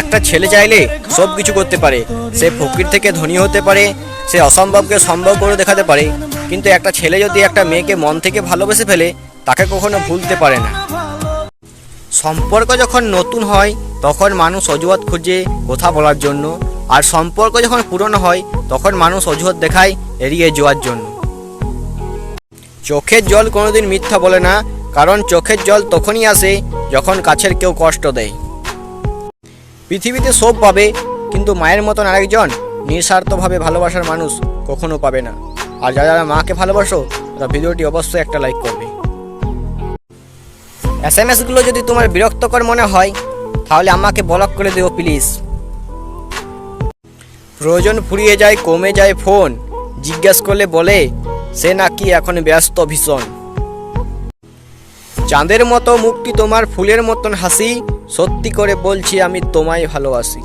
একটা ছেলে চাইলে সব কিছু করতে পারে। সে ফকির থেকে ধনী হতে পারে, সে অসম্ভবকে সম্ভব করে দেখাতে পারে। কিন্তু একটা ছেলে যদি একটা মেয়েকে মন থেকে ভালোবেসে ফেলে, তাকে কখনো ভুলতে পারে না। সম্পর্ক যখন নতুন হয় তখন মানুষ অজুহাত খুঁজে কথা বলার জন্য, আর সম্পর্ক যখন পুরনো হয় তখন মানুষ অজুহাত দেখায় এড়িয়ে যাওয়ার জন্য। চোখের জল কোনোদিন মিথ্যা বলে না, কারণ চোখের জল তখনই আসে যখন কাছের কেউ কষ্ট দেয়। পৃথিবীতে সব পাবে, কিন্তু মায়ের মতন আরেকজন নিঃস্বার্থভাবে ভালোবাসার মানুষ কখনো পাবে না। আর যারা যারা মাকে ভালোবাসো তারা ভিডিওটি অবশ্যই একটা লাইক করবে। এসএমএসগুলো যদি তোমার বিরক্তকর মনে হয় তাহলে আমাকে ব্লক করে দিও প্লিজ। প্রয়োজন ফুরিয়ে যায়, কমে যায় ফোন, জিজ্ঞেস করলে বলে সে নাকি এখন ব্যস্ত ভীষণ। চাঁদের মতো মুখটি তোমার, ফুলের মতন হাসি, সত্যি করে বলছি আমি তোমায় ভালোবাসি।